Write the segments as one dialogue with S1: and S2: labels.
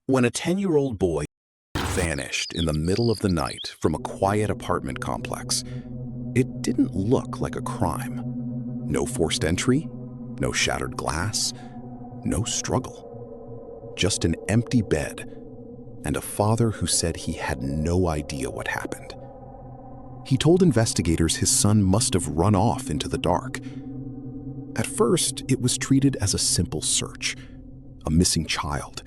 S1: When a 10-year-old boy vanished in the middle of the night from a quiet apartment complex, it didn't look like a crime. No forced entry, no shattered glass, no struggle. Just an empty bed and a father who said he had no idea what happened. He told investigators his son must have run off into the dark. At first, it was treated as a simple search, a missing child,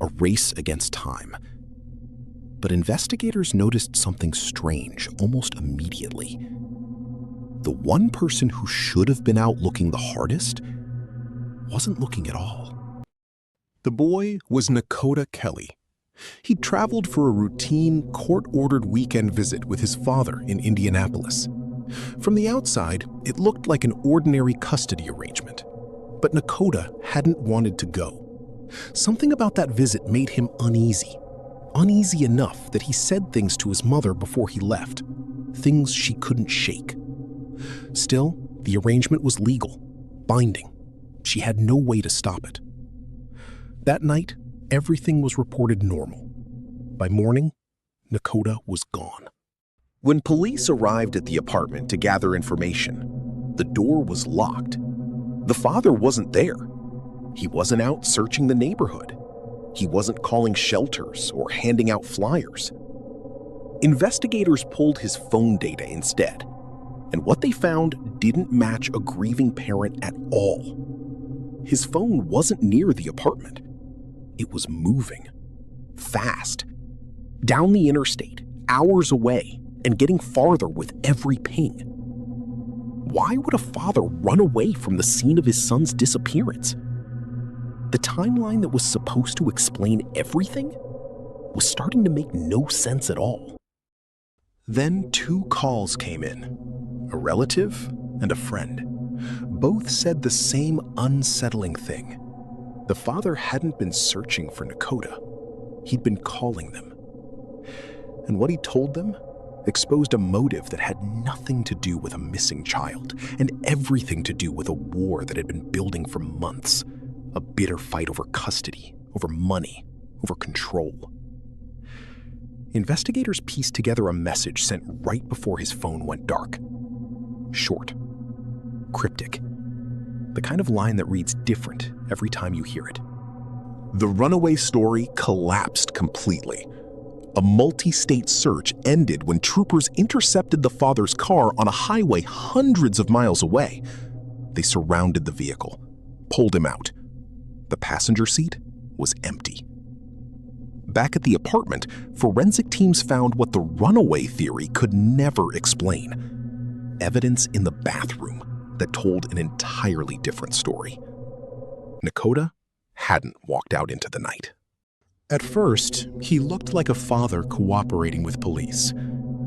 S1: a race against time. But investigators noticed something strange almost immediately. The one person who should have been out looking the hardest wasn't looking at all.
S2: The boy was Nakota Kelly. He'd traveled for a routine, court-ordered weekend visit with his father in Indianapolis. From the outside, it looked like an ordinary custody arrangement. But Nakota hadn't wanted to go. Something about that visit made him uneasy. Uneasy enough that he said things to his mother before he left, things she couldn't shake. Still, the arrangement was legal, binding. She had no way to stop it. That night, everything was reported normal. By morning, Nakota was gone. When police arrived at the apartment to gather information, the door was locked. The father wasn't there. He wasn't out searching the neighborhood. He wasn't calling shelters or handing out flyers. Investigators pulled his phone data instead, and what they found didn't match a grieving parent at all. His phone wasn't near the apartment. It was moving, fast, down the interstate, hours away, and getting farther with every ping. Why would a father run away from the scene of his son's disappearance? The timeline that was supposed to explain everything was starting to make no sense at all. Then 2 calls came in, a relative and a friend. Both said the same unsettling thing. The father hadn't been searching for Nakota. He'd been calling them. And what he told them exposed a motive that had nothing to do with a missing child and everything to do with a war that had been building for months. A bitter fight over custody, over money, over control. Investigators pieced together a message sent right before his phone went dark. Short, cryptic, the kind of line that reads different every time you hear it. The runaway story collapsed completely. A multi-state search ended when troopers intercepted the father's car on a highway hundreds of miles away. They surrounded the vehicle, pulled him out. The passenger seat was empty. Back at the apartment, forensic teams found what the runaway theory could never explain. Evidence in the bathroom that told an entirely different story. Nakota hadn't walked out into the night. At first, he looked like a father cooperating with police,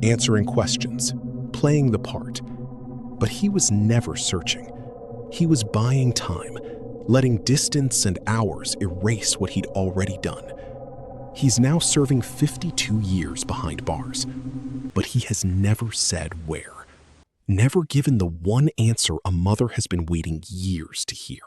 S2: answering questions, playing the part. But he was never searching. He was buying time, letting distance and hours erase what he'd already done. He's now serving 52 years behind bars, but he has never said where, never given the one answer a mother has been waiting years to hear.